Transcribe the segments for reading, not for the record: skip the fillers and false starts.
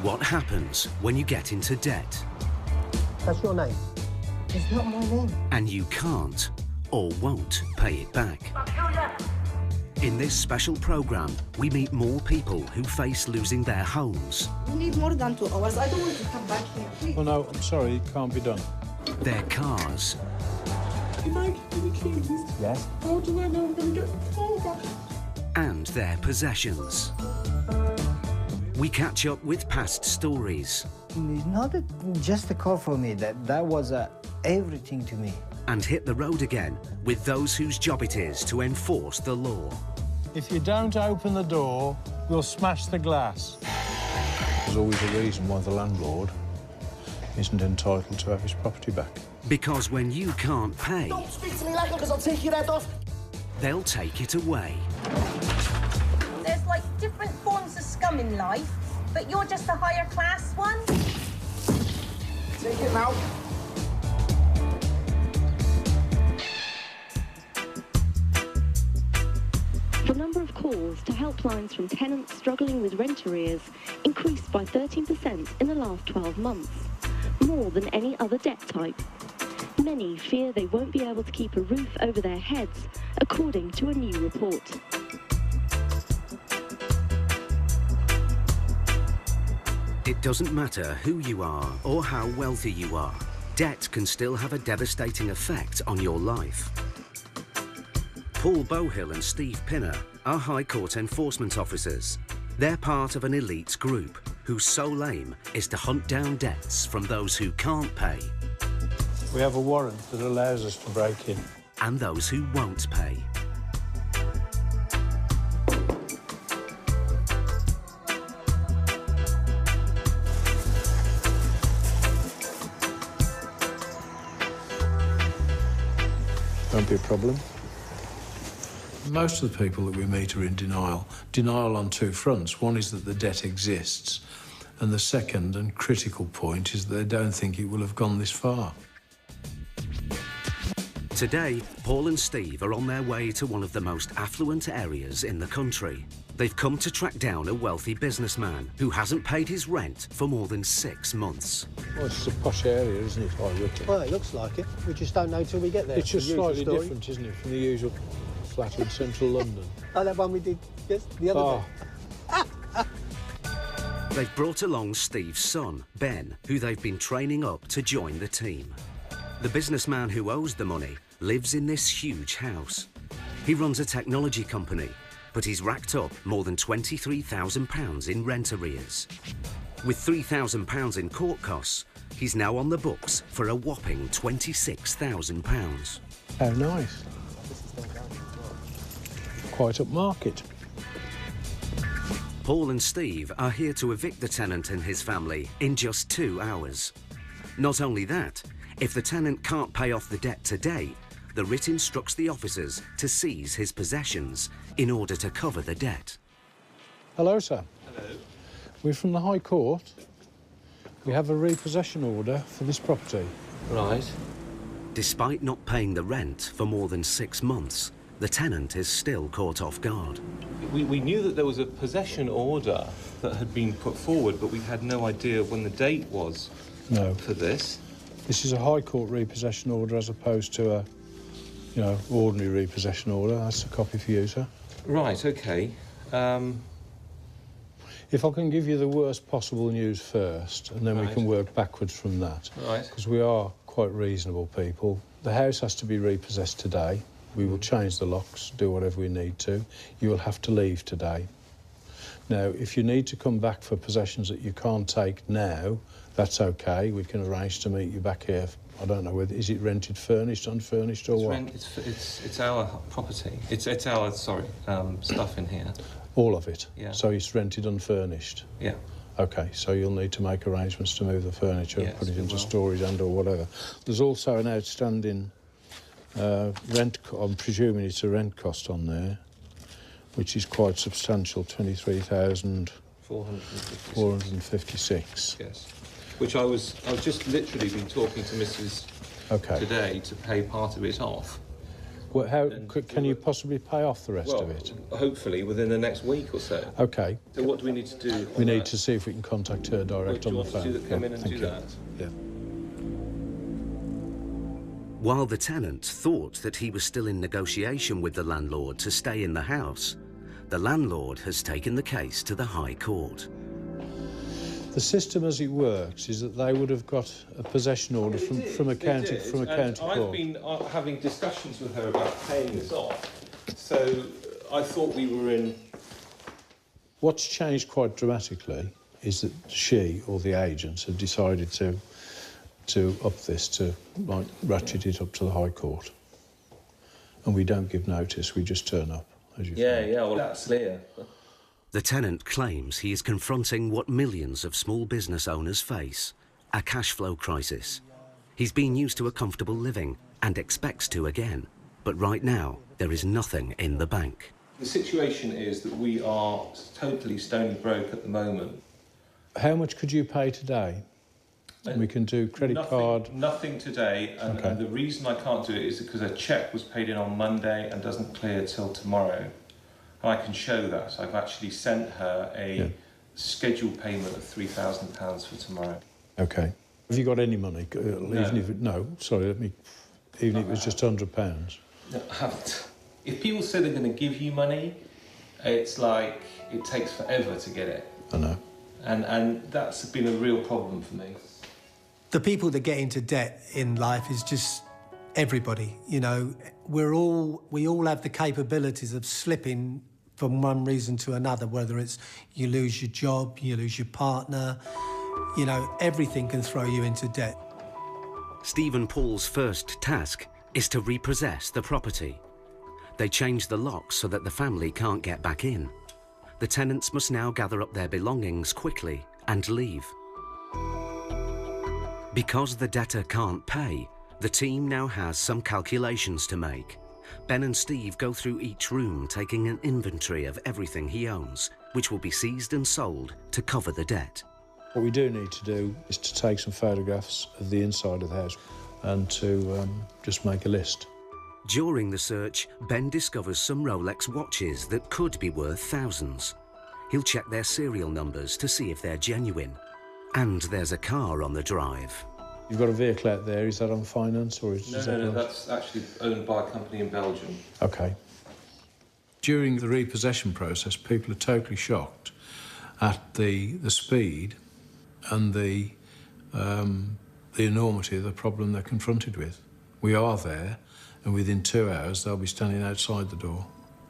What happens when you get into debt? That's your name. It's not my name. And you can't or won't pay it back. In this special programme, we meet more people who face losing their homes. We need more than 2 hours. I don't want to come back here, please. Oh no, I'm sorry, it can't be done. Their cars. If I give you the keys, Yes? how do I know I'm going to get the car back? And their possessions. We catch up with past stories. It's not just a car for me. That was everything to me. And hit the road again with those whose job it is to enforce the law. If you don't open the door, we'll smash the glass. There's always a reason why the landlord isn't entitled to have his property back. Because when you can't pay, Don't speak to me like that because I'll take your head off. they'll take it away. There's like different forms of scum in life, but you're just a higher class one. Take it now. The number of calls to helplines from tenants struggling with rent arrears increased by 13% in the last 12 months, more than any other debt type. Many fear they won't be able to keep a roof over their heads, according to a new report. It doesn't matter who you are or how wealthy you are, debt can still have a devastating effect on your life. Paul Bohill and Steve Pinner are High Court enforcement officers. They're part of an elite group whose sole aim is to hunt down debts from those who can't pay We have a warrant that allows us to break in. and those who won't pay. Won't be a problem. Most of the people that we meet are in denial. Denial on two fronts. One is that the debt exists, and the second and critical point is that they don't think it will have gone this far. Today, Paul and Steve are on their way to one of the most affluent areas in the country. They've come to track down a wealthy businessman who hasn't paid his rent for more than 6 months. Well, it's a posh area, isn't it, High Wycombe? Well, it looks like it. We just don't know till we get there. It's just The usual slightly story. different, isn't it, from the usual flat in central London. Oh, that one we did the other day. They've brought along Steve's son, Ben, who they've been training up to join the team. The businessman who owes the money lives in this huge house. He runs a technology company, but he's racked up more than £23,000 in rent arrears. With £3,000 in court costs, he's now on the books for a whopping £26,000. How nice. Quite upmarket. Paul and Steve are here to evict the tenant and his family in just 2 hours. Not only that, if the tenant can't pay off the debt today, the writ instructs the officers to seize his possessions in order to cover the debt. Hello, sir. Hello. We're from the High Court. We have a repossession order for this property. Right. Despite not paying the rent for more than 6 months, the tenant is still caught off guard. We knew that there was a possession order that had been put forward, but we had no idea when the date was No. for this. This is a High Court repossession order as opposed to a, ordinary repossession order. That's a copy for you, sir. Right, OK. If I can give you the worst possible news first, and then we Right. can work backwards from that. Right. Because we are quite reasonable people. The house has to be repossessed today. We will change the locks, do whatever we need to. You will have to leave today. Now, if you need to come back for possessions that you can't take now, that's OK. We can arrange to meet you back here. I don't know whether, is it rented, furnished, unfurnished, or what? It's our property. It's our, stuff in here. All of it? Yeah. So it's rented unfurnished? Yeah. OK, so you'll need to make arrangements to move the furniture, Yes, put it we into will. storage and/or whatever. There's also an outstanding rent, I'm presuming it's a rent cost on there, which is quite substantial, 23,456. Yes. Which I was just literally been talking to Mrs. OK. today to pay part of it off. Well, can you possibly pay off the rest of it? Hopefully within the next week or so. Okay. So what do we need to do? We need to see if we can contact her direct on the phone. Do you want to come in and do that? Yeah. While the tenant thought that he was still in negotiation with the landlord to stay in the house, the landlord has taken the case to the High Court. The system as it works is that they would have got a possession order from a county court. I've been having discussions with her about paying this off, so I thought we were in... What's changed quite dramatically is that she or the agents have decided to up this, to like ratchet it up to the High Court. And we don't give notice, we just turn up, as you Yeah, well, that's clear. The tenant claims he is confronting what millions of small business owners face, a cash flow crisis. He's been used to a comfortable living and expects to again, but right now there is nothing in the bank. The situation is that we are totally stony broke at the moment. How much could you pay today? We can do credit card. Nothing today, and the reason I can't do it is because a cheque was paid in on Monday and doesn't clear till tomorrow. And I can show that. I've actually sent her a scheduled payment of £3,000 for tomorrow. Okay. Have you got any money? Even if it, even if it was just £100. No, I haven't. If people say they're going to give you money, it's like it takes forever to get it. I know. And that's been a real problem for me. The people that get into debt in life is just everybody. You know, we all have the capabilities of slipping from one reason to another, whether it's you lose your job, you lose your partner, you know, everything can throw you into debt. Steve and Paul's first task is to repossess the property. They change the locks so that the family can't get back in. The tenants must now gather up their belongings quickly and leave. Because the debtor can't pay, the team now has some calculations to make. Ben and Steve go through each room, taking an inventory of everything he owns, which will be seized and sold to cover the debt. What we do need to do is to take some photographs of the inside of the house and to just make a list. During the search, Ben discovers some Rolex watches that could be worth thousands. He'll check their serial numbers to see if they're genuine. And there's a car on the drive. You've got a vehicle out there, is that on finance or is No, that's actually owned by a company in Belgium. Okay. During the repossession process, people are totally shocked at the speed and the enormity of the problem they're confronted with. We are there, and within 2 hours they'll be standing outside the door.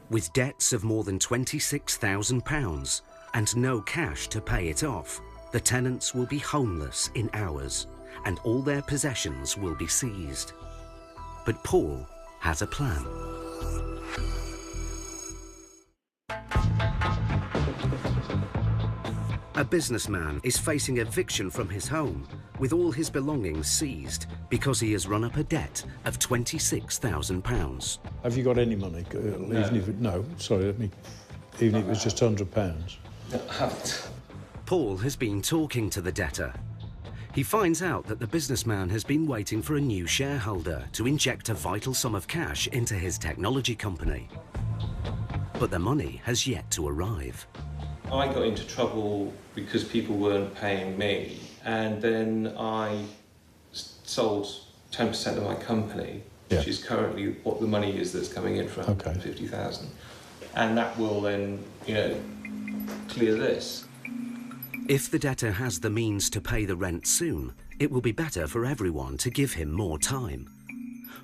With debts of more than £26,000 and no cash to pay it off, the tenants will be homeless in hours and all their possessions will be seized. But Paul has a plan. A businessman is facing eviction from his home with all his belongings seized because he has run up a debt of £26,000. Have you got any money? Even if it, even if it was just £100. No, I haven't. Paul has been talking to the debtor. He finds out that the businessman has been waiting for a new shareholder to inject a vital sum of cash into his technology company. But the money has yet to arrive. I got into trouble because people weren't paying me, and then I sold 10% of my company, which is currently what the money is that's coming in from 50,000, and that will then, clear this. If the debtor has the means to pay the rent soon, it will be better for everyone to give him more time.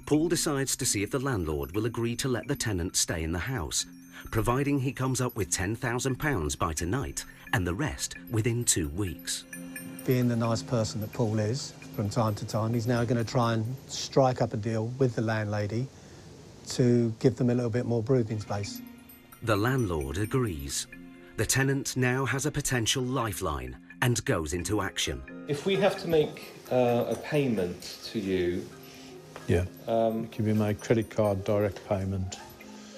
Paul decides to see if the landlord will agree to let the tenant stay in the house, providing he comes up with £10,000 by tonight and the rest within 2 weeks. Being the nice person that Paul is, from time to time, he's now going to try and strike up a deal with the landlady to give them a little bit more breathing space. The landlord agrees. The tenant now has a potential lifeline and goes into action. If we have to make a payment to you... Yeah, can we make credit card direct payment?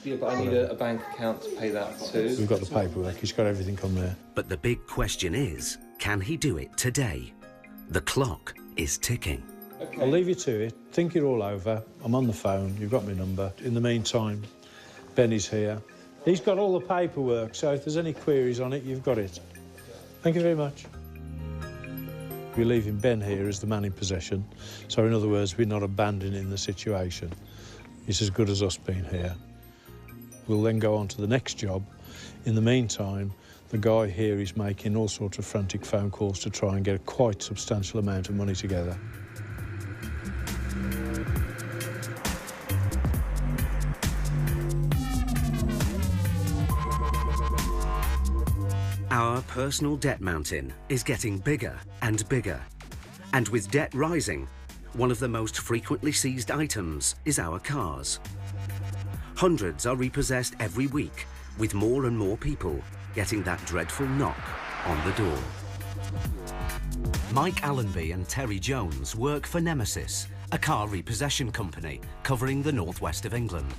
Yeah, but I need a bank account to pay that too. We've got the paperwork, he's got everything on there. But the big question is, can he do it today? The clock is ticking. Okay. I'll leave you to it. Think it all over. I'm on the phone. You've got my number. In the meantime, Benny's here. He's got all the paperwork, so if there's any queries on it, you've got it. Thank you very much. We're leaving Ben here as the man in possession. So, in other words, we're not abandoning the situation. It's as good as us being here. We'll then go on to the next job. In the meantime, the guy here is making all sorts of frantic phone calls to try and get a quite substantial amount of money together. Our personal debt mountain is getting bigger and bigger. And with debt rising, one of the most frequently seized items is our cars. Hundreds are repossessed every week, with more and more people getting that dreadful knock on the door. Mike Allenby and Terry Jones work for Nemesis, a car repossession company covering the northwest of England.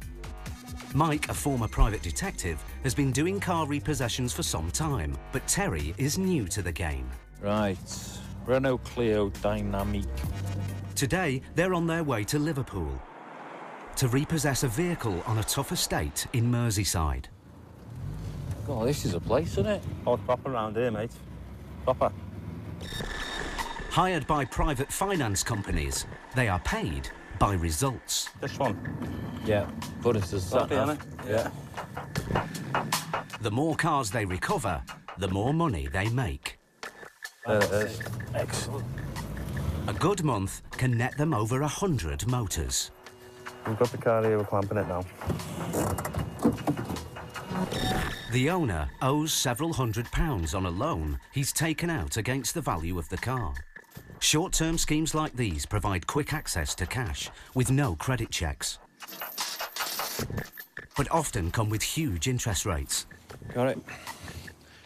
Mike, a former private detective, has been doing car repossessions for some time, but Terry is new to the game. Right, Renault Clio Dynamique. Today, they're on their way to Liverpool to repossess a vehicle on a tough estate in Merseyside. God, this is a place, isn't it? Oh, it's proper around here, mate. Proper. Hired by private finance companies, they are paid by results. This one? Yeah, but it's a Isn't it? Yeah. The more cars they recover, the more money they make. There it is. Excellent. A good month can net them over 100 motors. We've got the car here, we're clamping it now. The owner owes several £100s on a loan he's taken out against the value of the car. Short-term schemes like these provide quick access to cash with no credit checks, but often come with huge interest rates. Got it.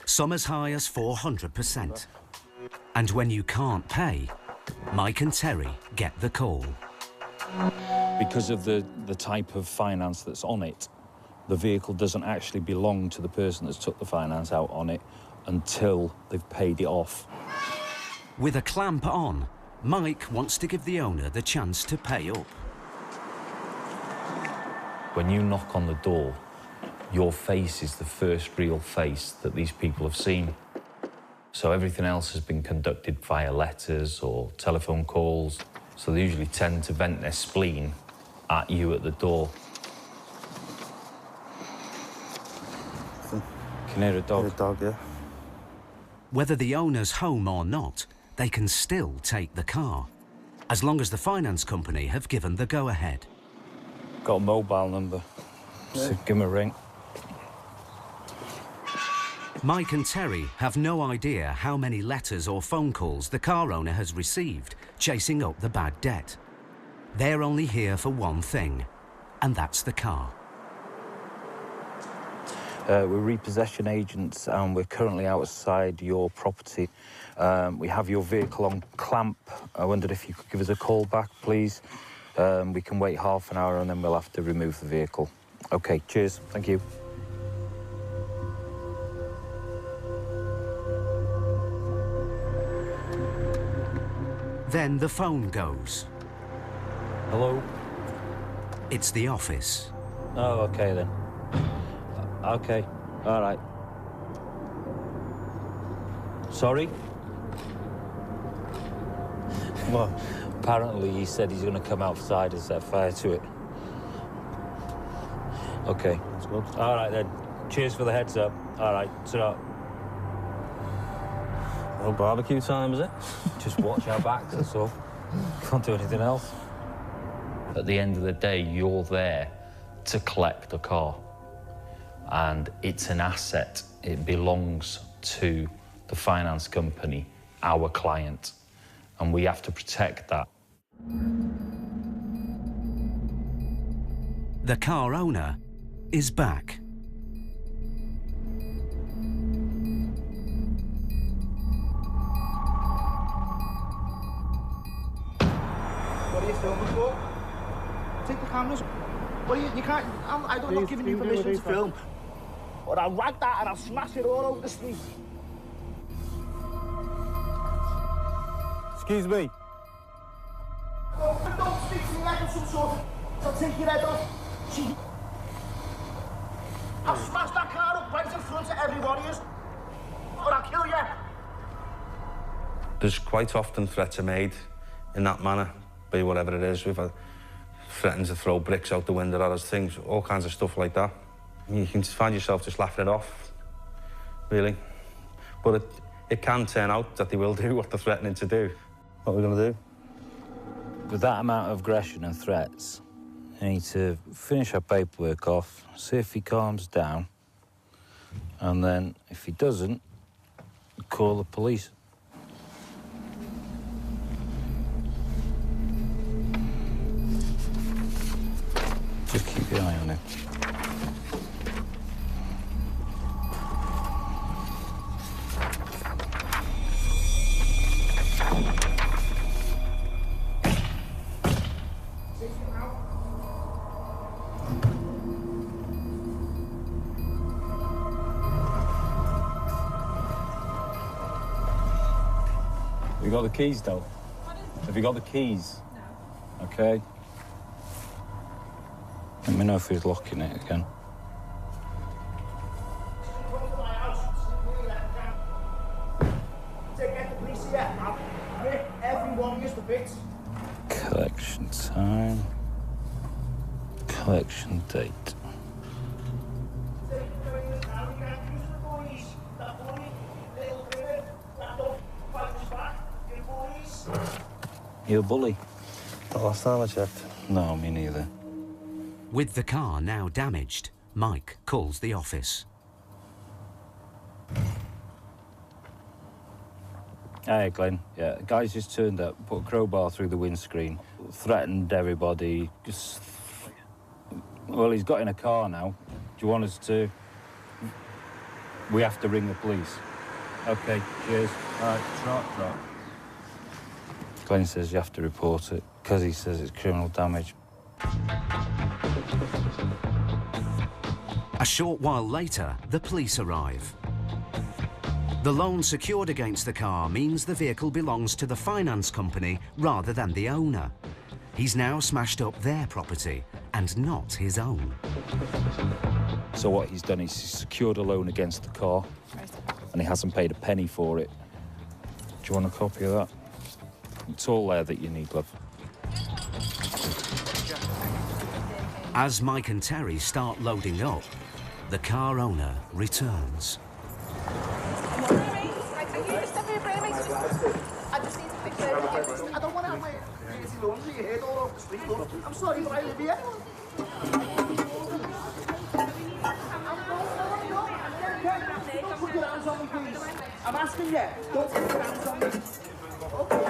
Some as high as 400%. And when you can't pay, Mike and Terry get the call. Because of the type of finance that's on it, the vehicle doesn't actually belong to the person that's took the finance out on it until they've paid it off. With a clamp on, Mike wants to give the owner the chance to pay up. When you knock on the door, your face is the first real face that these people have seen. So everything else has been conducted via letters or telephone calls. So they usually tend to vent their spleen at you at the door. Can hear a dog. Hear a dog, yeah. Whether the owner's home or not, they can still take the car, as long as the finance company have given the go-ahead. Got a mobile number, so give him a ring. Mike and Terry have no idea how many letters or phone calls the car owner has received chasing up the bad debt. They're only here for one thing, and that's the car. We're repossession agents and we're currently outside your property. We have your vehicle on clamp. I wondered if you could give us a call back, please. We can wait half an hour and then we'll have to remove the vehicle. OK, cheers. Thank you. Then the phone goes. Hello? It's the office. Oh, OK then. OK, all right. Sorry? What? Apparently he said he's going to come outside and set fire to it. OK. That's good. All right then. Cheers for the heads up. All right, ta-ra. No barbecue time, is it? Just watch our backs, that's all. Can't do anything else. At the end of the day, you're there to collect the car. And it's an asset. It belongs to the finance company, our client, and we have to protect that. The car owner is back. What are you filming for? Take the cameras. What are you can't... I'm not giving you permission to film. Or I'll rag that and I'll smash it all over the street. Excuse me. like I'm some sort of... I'll take your head off. I'll smash that car up right in front of everybody, or I'll kill you. There's quite often threats are made in that manner, be whatever it is. We've had threatened to throw bricks out the window at us, things, all kinds of stuff like that. You can find yourself just laughing it off, really. But it can turn out that they will do what they're threatening to do. What are we going to do? With that amount of aggression and threats, you need to finish our paperwork off, see if he calms down, and then, if he doesn't, call the police. Just keep your eye on him. Have you got the keys, though? Have you got the keys? No. OK. Let me know if he's locking it again. Collection time. Collection date. You a bully? The last time I checked. No, me neither. With the car now damaged, Mike calls the office. Hey, Glenn. Yeah, the guys just turned up, put a crowbar through the windscreen, threatened everybody. Well, he's got in a car now. Do you want us to... We have to ring the police. OK, cheers. All right, trot. Glenn says you have to report it, because he says it's criminal damage. A short while later, the police arrive. The loan secured against the car means the vehicle belongs to the finance company rather than the owner. He's now smashed up their property and not his own. So what he's done is he's secured a loan against the car, and he hasn't paid a penny for it. Do you want a copy of that? It's all there that you need, love. As Mike and Terry start loading up, the car owner returns. I don't want to have my crazy laundry head all over the street. I'm sorry, but I live here. Don't put your hands on me, please. I'm asking you. Don't put your hands on me. Okay.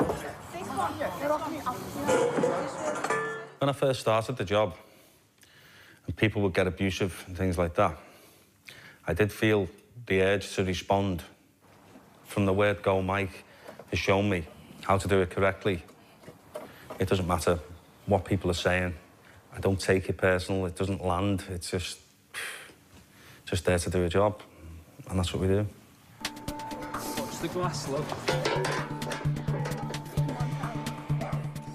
When I first started the job, and people would get abusive and things like that, I did feel the urge to respond. From the word go, Mike has shown me how to do it correctly. It doesn't matter what people are saying. I don't take it personal. It doesn't land. It's just there to do a job, and that's what we do. Watch the glass, love.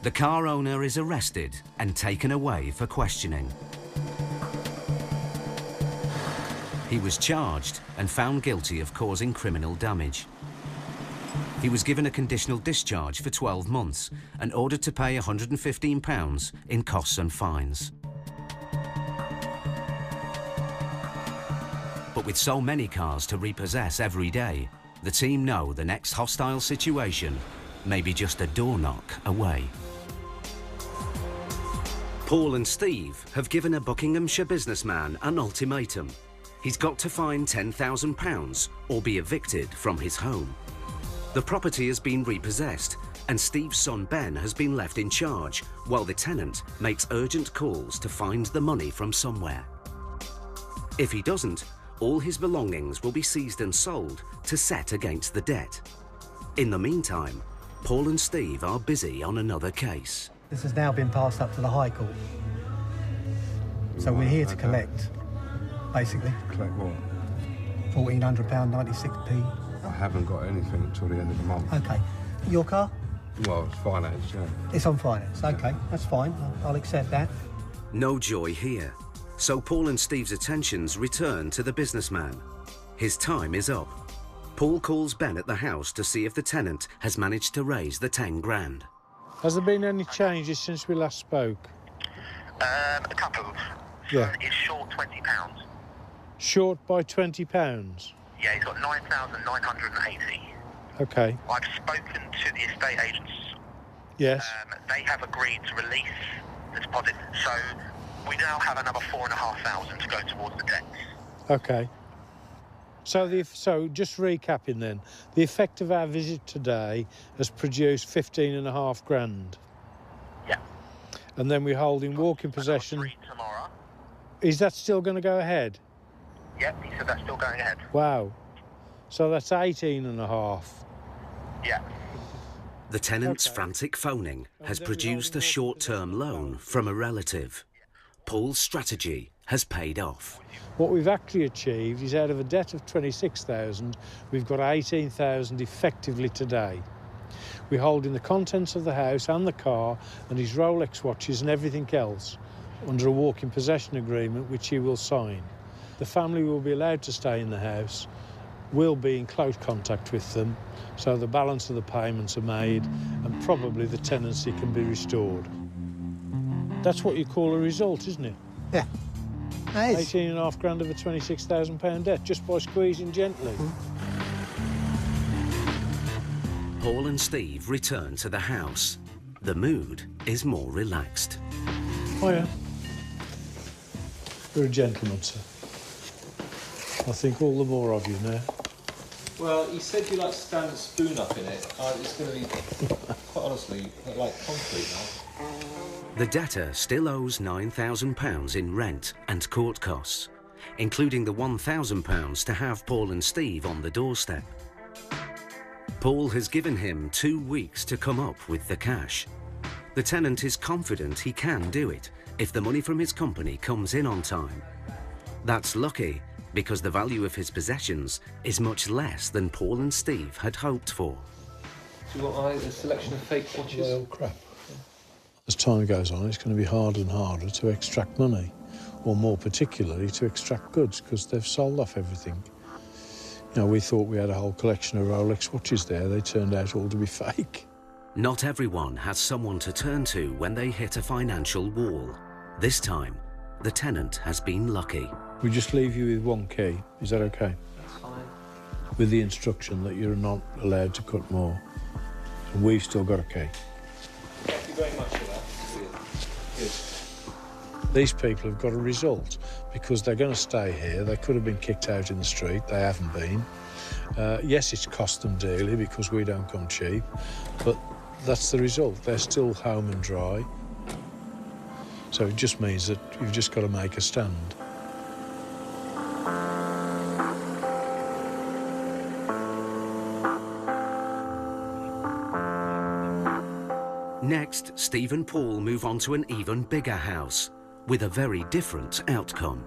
The car owner is arrested and taken away for questioning. He was charged and found guilty of causing criminal damage. He was given a conditional discharge for 12 months and ordered to pay £115 in costs and fines. But with so many cars to repossess every day, the team know the next hostile situation may be just a door knock away. Paul and Steve have given a Buckinghamshire businessman an ultimatum. He's got to find £10,000 or be evicted from his home. The property has been repossessed and Steve's son Ben has been left in charge while the tenant makes urgent calls to find the money from somewhere. If he doesn't, all his belongings will be seized and sold to set against the debt. In the meantime, Paul and Steve are busy on another case. This has now been passed up to the High Court. So we're here to collect, basically. Collect what? £1,400, 96p. I haven't got anything until the end of the month. OK. Your car? Well, it's finance, yeah. It's on finance. OK, that's fine. I'll accept that. No joy here. So Paul and Steve's attentions return to the businessman. His time is up. Paul calls Ben at the house to see if the tenant has managed to raise the 10 grand. Has there been any changes since we last spoke? A couple. Yeah. It's short £20. Short by £20? Yeah, he's got 9,980. OK. I've spoken to the estate agents. Yes. They have agreed to release the deposit, so we now have another 4,500 to go towards the debts. OK. So just recapping then, the effect of our visit today has produced 15.5 grand. Yeah. And then we're holding walking possession. Tomorrow. Is that still going to go ahead? Yep, he said that's still going ahead. Wow. So that's 18.5. Yeah. The tenant's frantic phoning has produced a short-term loan from a relative. Paul's strategy has paid off. What we've actually achieved is out of a debt of 26,000, we've got 18,000 effectively today. We're holding the contents of the house and the car and his Rolex watches and everything else under a walk-in possession agreement which he will sign. The family will be allowed to stay in the house. We'll be in close contact with them, so the balance of the payments are made and probably the tenancy can be restored. That's what you call a result, isn't it? Yeah. 18.5 grand of a £26,000 debt, just by squeezing gently. Paul and Steve return to the house. The mood is more relaxed. Oh, yeah. You're a gentleman, sir. I think all the more of you now. Well, he said you like to stand and spoon up in it. It's going to be, quite honestly, like concrete now. The debtor still owes £9,000 in rent and court costs, including the £1,000 to have Paul and Steve on the doorstep. Paul has given him 2 weeks to come up with the cash. The tenant is confident he can do it if the money from his company comes in on time. That's lucky, because the value of his possessions is much less than Paul and Steve had hoped for. Do you want a selection of fake watches? Well, crap. As time goes on, it's going to be harder and harder to extract money, or more particularly to extract goods, because they've sold off everything. You know, we thought we had a whole collection of Rolex watches there. They turned out all to be fake. Not everyone has someone to turn to when they hit a financial wall. This time, the tenant has been lucky. We just leave you with one key. Is that okay? That's fine. With the instruction that you're not allowed to cut more. And we've still got a key. Thank you very much for that. Good. These people have got a result because they're going to stay here. They could have been kicked out in the street. They haven't been. Yes, it's cost them dearly because we don't come cheap, but that's the result. They're still home and dry. So it just means that you've just got to make a stand. Next, Steve and Paul move on to an even bigger house, with a very different outcome.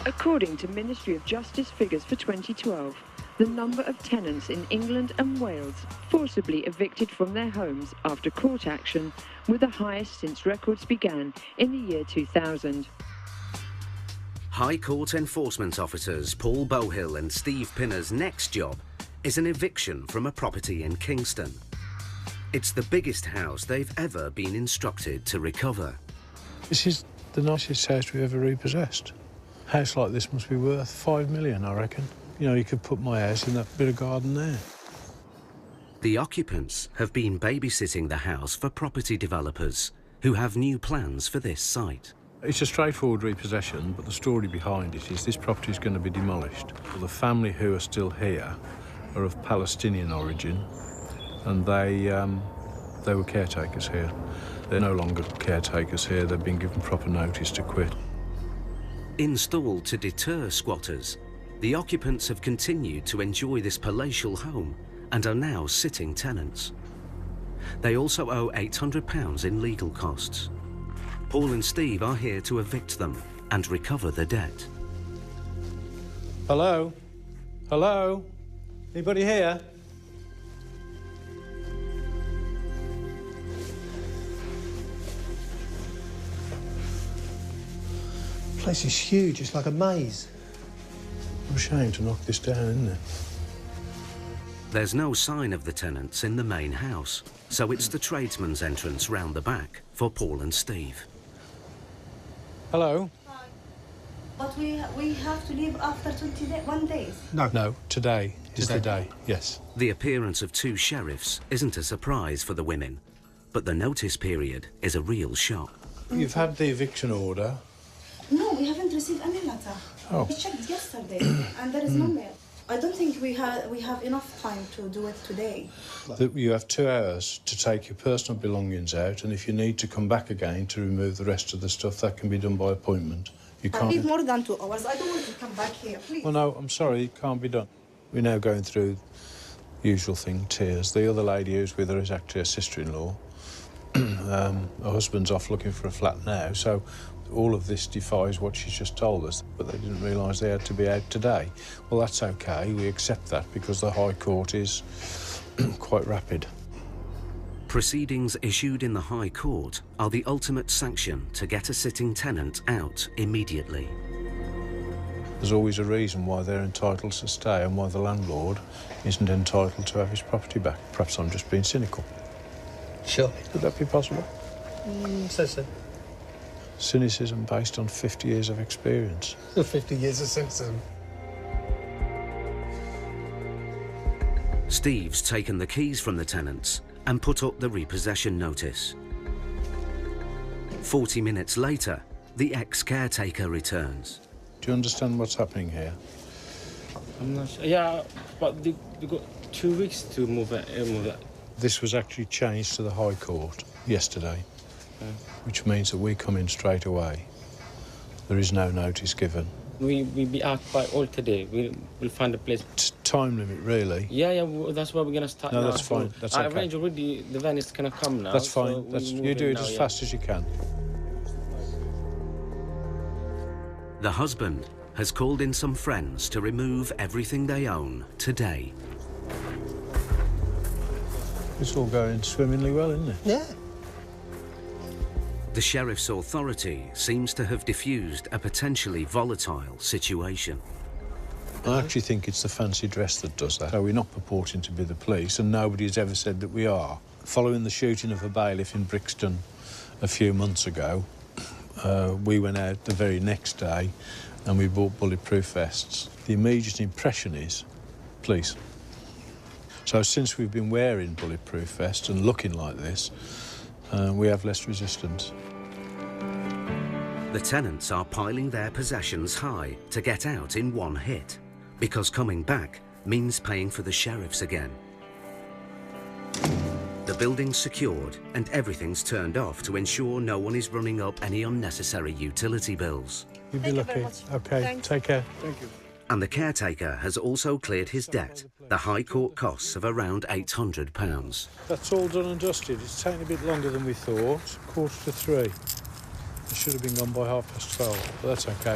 According to Ministry of Justice figures for 2012, the number of tenants in England and Wales forcibly evicted from their homes after court action were the highest since records began in the year 2000. High Court enforcement officers Paul Bohill and Steve Pinner's next job is an eviction from a property in Kingston. It's the biggest house they've ever been instructed to recover. This is the nicest house we've ever repossessed. A house like this must be worth $5 million, I reckon. You know, you could put my house in that bit of garden there. The occupants have been babysitting the house for property developers who have new plans for this site. It's a straightforward repossession, but the story behind it is this property is going to be demolished. Well, the family who are still here are of Palestinian origin, and they were caretakers here. They're no longer caretakers here. They've been given proper notice to quit. Installed to deter squatters, the occupants have continued to enjoy this palatial home and are now sitting tenants. They also owe £800 in legal costs. Paul and Steve are here to evict them and recover the debt. Hello? Hello? Anybody here? The place is huge, it's like a maze. I'm ashamed to knock this down, isn't it? There's no sign of the tenants in the main house, so it's the tradesman's entrance round the back for Paul and Steve. Hello? But we have to leave after 21 days. No, today is the day, yes. The appearance of two sheriffs isn't a surprise for the women, but the notice period is a real shock. You've had the eviction order. No, we haven't received any letter. Oh. We checked yesterday, and there is no mail. I don't think we have enough time to do it today. You have 2 hours to take your personal belongings out, and if you need to come back again to remove the rest of the stuff, that can be done by appointment. You I can't... need more than 2 hours. I don't want to come back here, please. Well, no, I'm sorry, it can't be done. We're now going through the usual thing, tears. The other lady who's with her is actually her sister-in-law. Her husband's off looking for a flat now, so all of this defies what she's just told us, but they didn't realise they had to be out today. Well, that's OK, we accept that, because the High Court is quite rapid. Proceedings issued in the High Court are the ultimate sanction to get a sitting tenant out immediately. There's always a reason why they're entitled to stay and why the landlord isn't entitled to have his property back. Perhaps I'm just being cynical. Sure. Could that be possible? So. Cynicism based on 50 years of experience. 50 years of cynicism. Steve's taken the keys from the tenants and put up the repossession notice. 40 minutes later, the ex-caretaker returns. Do you understand what's happening here? I'm not sure. Yeah, but they got 2 weeks to move it. This was actually changed to the High Court yesterday, which means that we come in straight away. There is no notice given. We'll be out by all today. We'll find a place. It's time limit, really. Yeah, that's where we're going to start now. No, that's fine. That's I okay. arranged already. The van is going to come now. That's fine. So You do it as fast as you can. The husband has called in some friends to remove everything they own today. It's all going swimmingly well, isn't it? Yeah. The sheriff's authority seems to have diffused a potentially volatile situation. I actually think it's the fancy dress that does that. So we're not purporting to be the police, and nobody has ever said that we are. Following the shooting of a bailiff in Brixton a few months ago, we went out the very next day and we bought bulletproof vests. The immediate impression is police. So since we've been wearing bulletproof vests and looking like this, we have less resistance. The tenants are piling their possessions high to get out in one hit, because coming back means paying for the sheriffs again. The building's secured and everything's turned off to ensure no one is running up any unnecessary utility bills. You'd be lucky. OK, Thanks. take care. Thank you. And the caretaker has also cleared his debt, the High Court costs of around £800. That's all done and dusted. It's taken a bit longer than we thought. 2:45. It should have been gone by 12:30, but that's OK.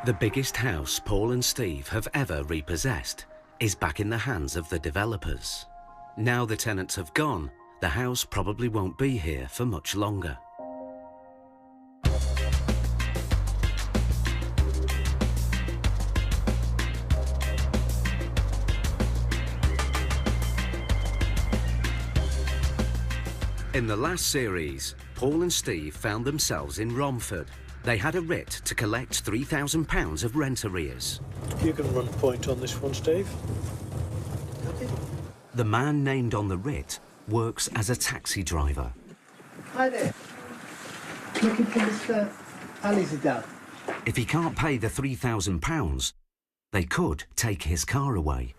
The biggest house Paul and Steve have ever repossessed is back in the hands of the developers. Now the tenants have gone, the house probably won't be here for much longer. In the last series, Paul and Steve found themselves in Romford. They had a writ to collect £3,000 of rent arrears. You can run point on this one, Steve. The man named on the writ works as a taxi driver. Hi there. Looking for Mr. Alizadeh. If he can't pay the £3,000, they could take his car away.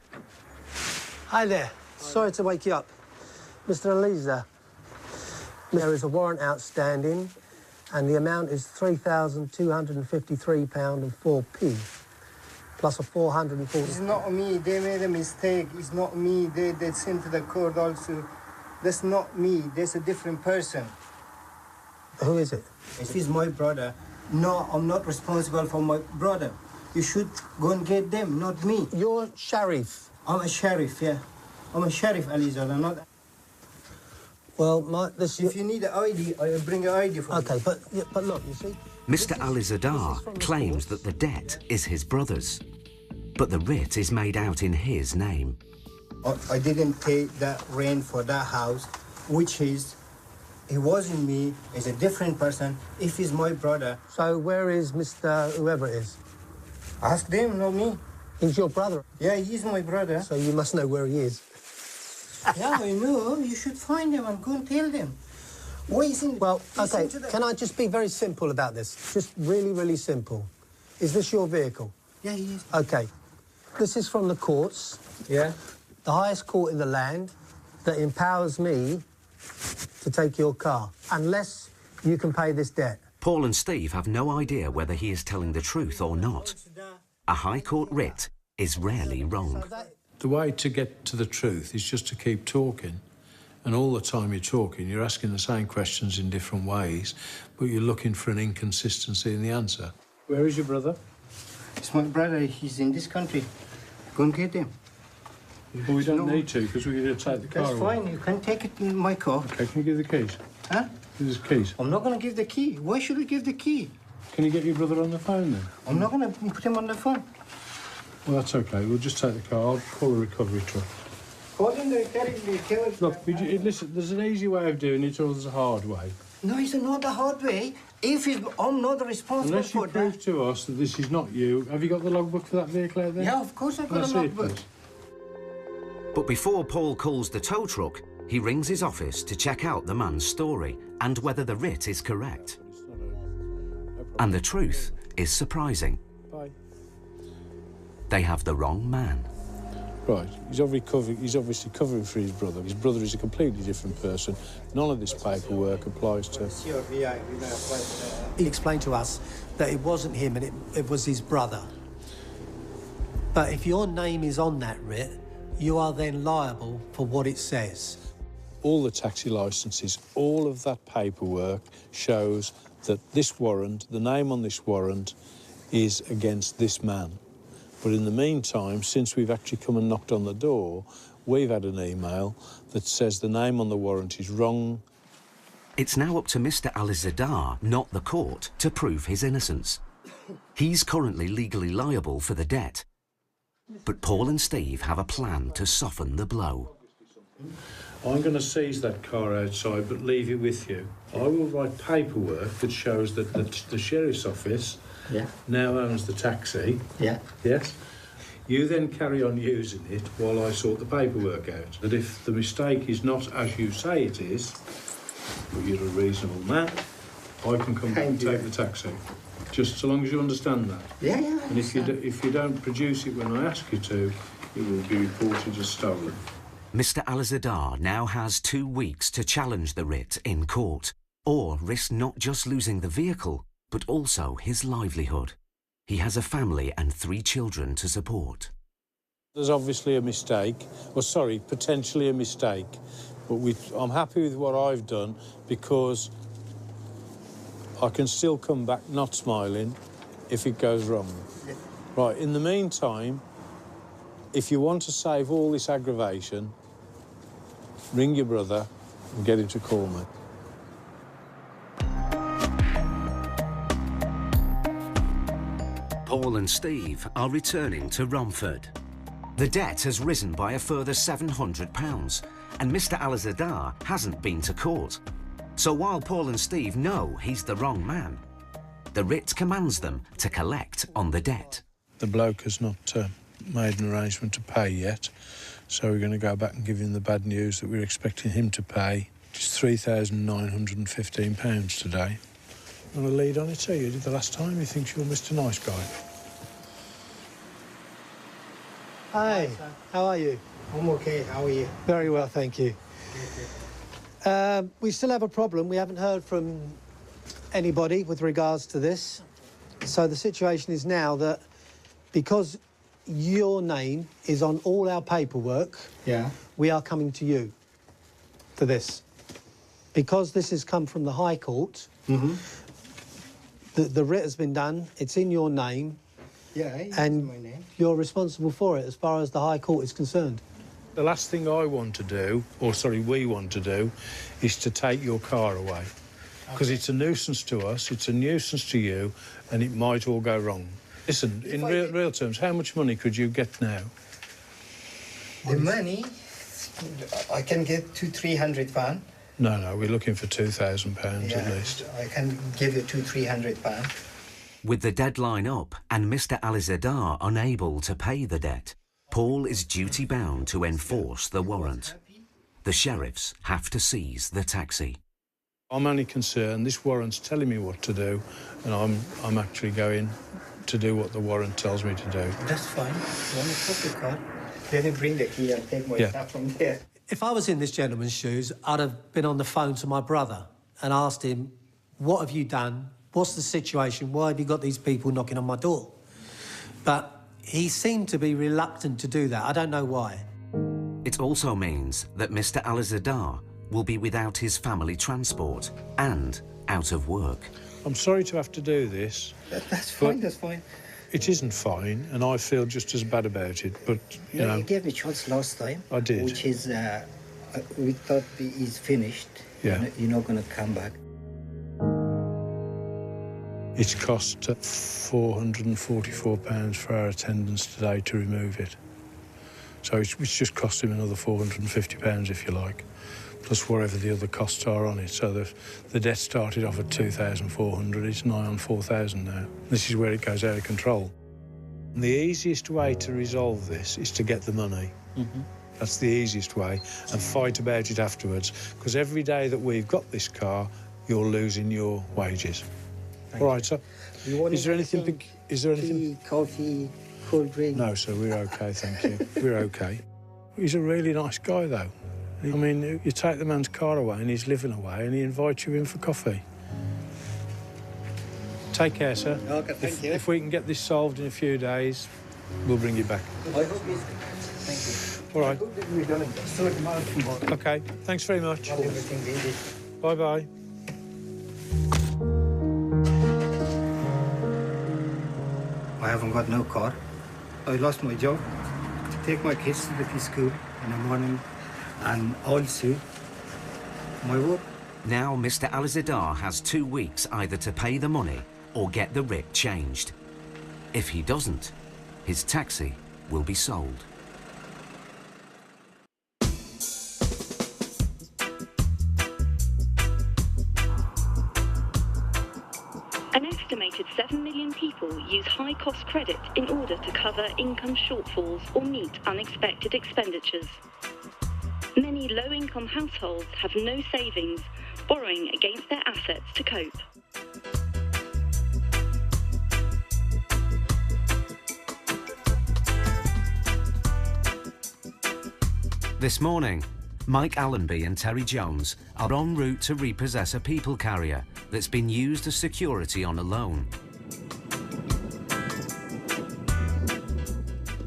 Hi there. Sorry to wake you up. Mr. Alizadeh, there is a warrant outstanding and the amount is £3,253.04, plus a 440... It's not me. They made a mistake. It's not me. They sent to the court also. That's not me. That's a different person. Who is it? It is my brother. No, I'm not responsible for my brother. You should go and get them, not me. You're sheriff. I'm a sheriff, yeah. I'm a sheriff, Alizada, not... Well, if you need an ID, I'll bring an ID for you. Okay, but look, you see... Mr. Alizadar claims that the debt is his brother's, but the writ is made out in his name. I didn't pay that rent for that house, which is... He wasn't me, he's a different person. If he's my brother... So where is Mr. whoever it is? Ask them, not me. He's your brother? Yeah, he's my brother. So you must know where he is. Yeah, I know. You should find him and go and tell them. Why isn't... Well, okay, can I just be very simple about this? Just really, really simple. Is this your vehicle? Yeah, he is. Okay. This is from the courts. Yeah. The highest court in the land that empowers me to take your car, unless you can pay this debt. Paul and Steve have no idea whether he is telling the truth or not. A High Court writ is rarely wrong. The way to get to the truth is just to keep talking. And all the time you're talking, you're asking the same questions in different ways, but you're looking for an inconsistency in the answer. Where is your brother? It's my brother. He's in this country. Go and get him. Well, we don't need to, because we're going to take the car That's away. fine. You can take it in my car. Okay, can you give the keys? Huh? Give us keys. I'm not going to give the key. Why should I give the key? Can you get your brother on the phone, then? I'm not going to put him on the phone. Well, that's okay. We'll just take the car. I'll call a recovery truck. Call in the carriage. Look, listen, there's an easy way of doing it or there's a hard way. No, it's not the hard way. I'm not responsible Unless you for prove that. to us that this is not you. Have you got the logbook for that vehicle out there? Yeah, of course I've got Can I a see it, logbook. please? But before Paul calls the tow truck, he rings his office to check out the man's story and whether the writ is correct. And the truth is surprising. Bye. They have the wrong man. Right, he's obviously covering for his brother. His brother is a completely different person. None of this paperwork applies to... He explained to us that it wasn't him and it was his brother. But if your name is on that writ, you are then liable for what it says. All the taxi licences, all of that paperwork shows that this warrant, the name on this warrant, is against this man. But in the meantime, since we've actually come and knocked on the door, we've had an email that says the name on the warrant is wrong. It's now up to Mr. Alizadar, not the court, to prove his innocence. He's currently legally liable for the debt. But Paul and Steve have a plan to soften the blow. I'm going to seize that car outside, but leave it with you. I will write paperwork that shows that the sheriff's office now owns the taxi. Yeah. Yes? You then carry on using it while I sort the paperwork out. That if the mistake is not as you say it is, but you're a reasonable man, I can come back and take the taxi. Just so long as you understand that. Yeah, yeah. And if you don't produce it when I ask you to, it will be reported as stolen. Mr. Alizadar now has 2 weeks to challenge the writ in court, or risk not just losing the vehicle, but also his livelihood. He has a family and 3 children to support. There's obviously a mistake, potentially a mistake, but I'm happy with what I've done because I can still come back not smiling if it goes wrong. Right, in the meantime, if you want to save all this aggravation, ring your brother and get him to call me. Paul and Steve are returning to Romford. The debt has risen by a further £700, and Mr. Alizadar hasn't been to court. So while Paul and Steve know he's the wrong man, the writ commands them to collect on the debt. The bloke has not made an arrangement to pay yet, so we're going to go back and give him the bad news that we're expecting him to pay. It's £3,915 today. I'm going to lead on it to you. Did the last time? He thinks you're Mr. Nice Guy. Hi, how are you? I'm okay, how are you? Very well, thank you. We still have a problem. We haven't heard from anybody with regards to this. So the situation is now that because your name is on all our paperwork, we are coming to you for this. Because this has come from the High Court, The writ has been done. It's in your name. Yeah, it's and my name. you're responsible for it as far as the High Court is concerned. The last thing I want to do, or sorry, we want to do, is to take your car away. Because it's a nuisance to us, it's a nuisance to you, and it might all go wrong. Listen, in real terms, how much money could you get now? The money, I can get £200-300. No, we're looking for £2,000 at least. I can give you £200-300. With the deadline up and Mr. Alizadar unable to pay the debt, Paul is duty-bound to enforce the warrant. The sheriffs have to seize the taxi. I'm only concerned, this warrant's telling me what to do, and I'm actually going to do what the warrant tells me to do. That's fine. You want to put the car? Then you bring the key and take my stuff from there. If I was in this gentleman's shoes, I'd have been on the phone to my brother and asked him, what have you done? What's the situation? Why have you got these people knocking on my door? But he seemed to be reluctant to do that. I don't know why. It also means that Mr. Alizadar will be without his family transport and out of work. I'm sorry to have to do this. That's fine, that's fine. It isn't fine, and I feel just as bad about it, but, you know... You gave me a chance last time. I did. Which is, we thought he's finished. Yeah. You're not going to come back. It's cost £444 for our attendance today to remove it. So it's just cost him another £450, if you like, plus whatever the other costs are on it. So the debt started off at £2,400, it's nigh on £4,000 now. This is where it goes out of control. And the easiest way to resolve this is to get the money. That's the easiest way, and fight about it afterwards, because every day that we've got this car, you're losing your wages. All right, sir. Is there anything... Tea, coffee, cold drink? No, sir, we're OK, thank you. We're OK. He's a really nice guy, though. I mean, you take the man's car away and he's living away and he invites you in for coffee. Take care, sir. OK, thank you. If we can get this solved in a few days, we'll bring you back. I hope it's... Thank you. All right. I hope that we're going to sort him out tomorrow. OK, thanks very much. Everything we did. Bye-bye. I haven't got no car. I lost my job to take my kids to the school in the morning, and also my work. Now Mr. Alizadar has 2 weeks either to pay the money or get the writ changed. If he doesn't, his taxi will be sold. An estimated 7 million people use high-cost credit in order to cover income shortfalls or meet unexpected expenditures. Many low-income households have no savings, borrowing against their assets to cope. This morning, Mike Allenby and Terry Jones are en route to repossess a people carrier that's been used as security on a loan.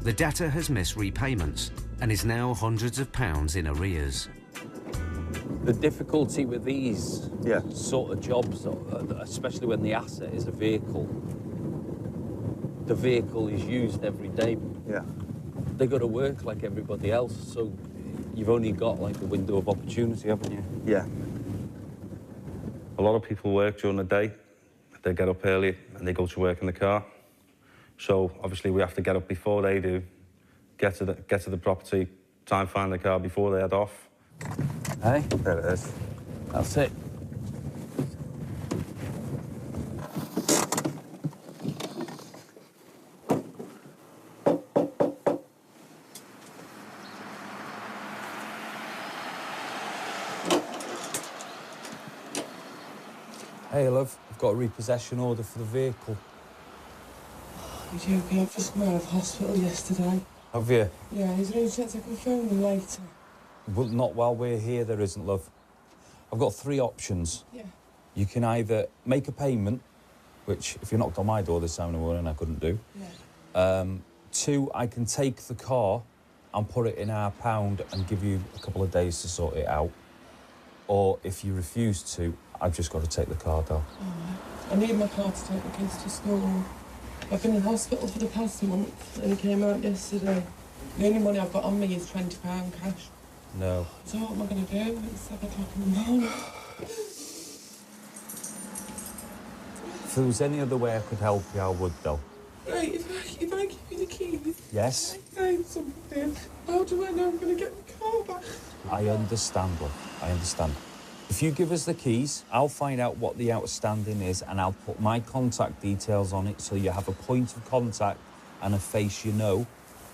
The debtor has missed repayments and is now hundreds of pounds in arrears. The difficulty with these sort of jobs, especially when the asset is a vehicle, the vehicle is used every day. Yeah. They got to work like everybody else, so you've only got like a window of opportunity, haven't you? Yeah. A lot of people work during the day. They get up early and they go to work in the car. So obviously we have to get up before they do, get to the property, try and find the car before they head off. Hey? There it is. That's it. Hey, love, I've got a repossession order for the vehicle. You're joking, I've just come out of hospital yesterday. Have you? Yeah, he's really said to confirm him later. Well, not while we're here, there isn't, love. I've got 3 options. Yeah. You can either make a payment, which, if you knocked on my door this time in the morning, I couldn't do. Yeah. 2, I can take the car and put it in our pound and give you a couple of days to sort it out. Or, if you refuse to, I've just got to take the car down. All right. I need my car to take the kids to school. I've been in hospital for the past month and he came out yesterday. The only money I've got on me is £20 cash. No. So what am I going to do? It's 7 o'clock in the morning. If there was any other way I could help you, I would, though. Right, if I give you the keys... Yes? I say something. How do I know I'm going to get the car back? I understand, love. I understand. If you give us the keys, I'll find out what the outstanding is and I'll put my contact details on it so you have a point of contact and a face you know.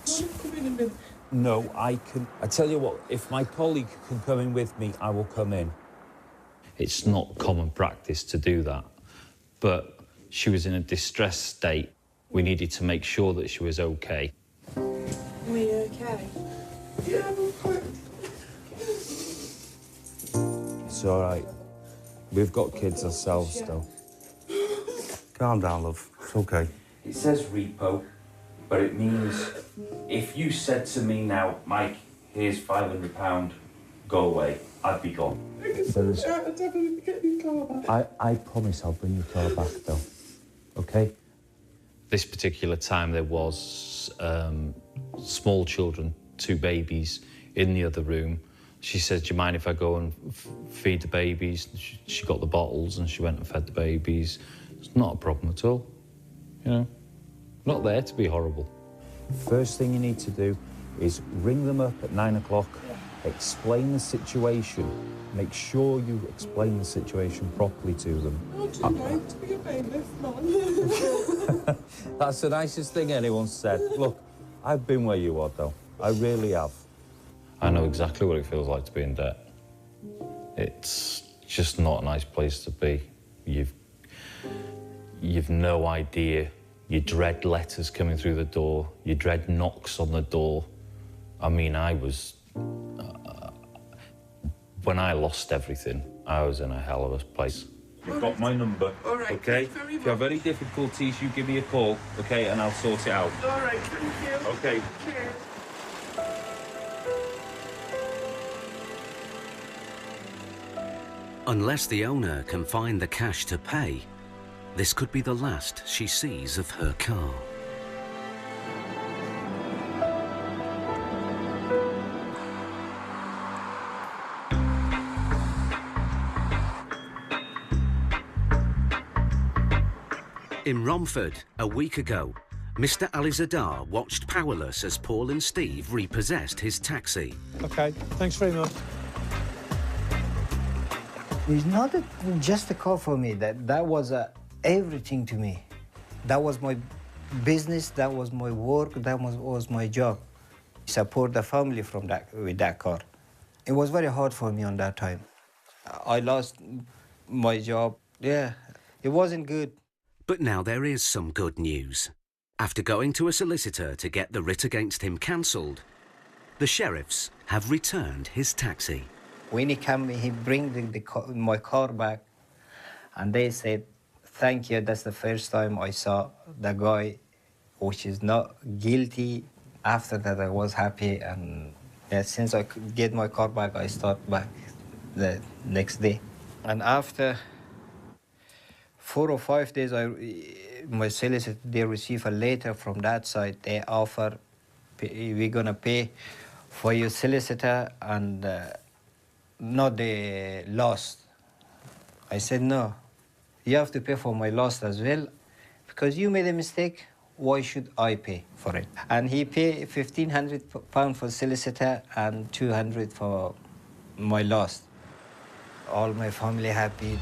Can I come in a minute? No, I can... I tell you what, if my colleague can come in with me, I will come in. It's not common practice to do that, but she was in a distressed state. We needed to make sure that she was okay. Are you okay? Yeah, I'm okay. It's all right. We've got kids ourselves, though. Calm down, love. It's okay. It says repo, but it means if you said to me now, Mike, here's £500, go away, I'd be gone. I promise I'll bring your car back, though. OK? This particular time there was small children, 2 babies, in the other room. She said, do you mind if I go and feed the babies? She got the bottles and she went and fed the babies. It's not a problem at all, you know? Not there to be horrible. First thing you need to do is ring them up at 9 o'clock, explain the situation, make sure you explain the situation properly to them. How do you like to be a bailiff, man? That's the nicest thing anyone's said. Look, I've been where you are, though. I really have. I know exactly what it feels like to be in debt. It's just not a nice place to be. You've no idea. You dread letters coming through the door. You dread knocks on the door. I mean, I was... when I lost everything, I was in a hell of a place. You've got my number, All right, OK? thank you very If you have any difficulties, you give me a call, OK, and I'll sort it out. All right, thank you. OK. Cheers. Unless the owner can find the cash to pay, this could be the last she sees of her car. In Romford, a week ago, Mr. Alizadar watched powerless as Paul and Steve repossessed his taxi. OK, thanks very much. It's not just a car for me. That was everything to me. That was my business. That was my work. That was my job. Support the family with that car. It was very hard for me on that time. I lost my job. Yeah, it wasn't good. But now there is some good news. After going to a solicitor to get the writ against him cancelled, the sheriffs have returned his taxi. When he came, he bring my car back, and they said, thank you, that's the first time I saw the guy which is not guilty. After that, I was happy, and yeah, since I could get my car back, I start back the next day. And after 4 or 5 days, my solicitor, they receive a letter from that side. They offer, we're gonna pay for your solicitor and not the loss. I said, no, you have to pay for my loss as well, because you made a mistake, why should I pay for it? And he paid £1,500 for solicitor and 200 for my loss. All my family happy.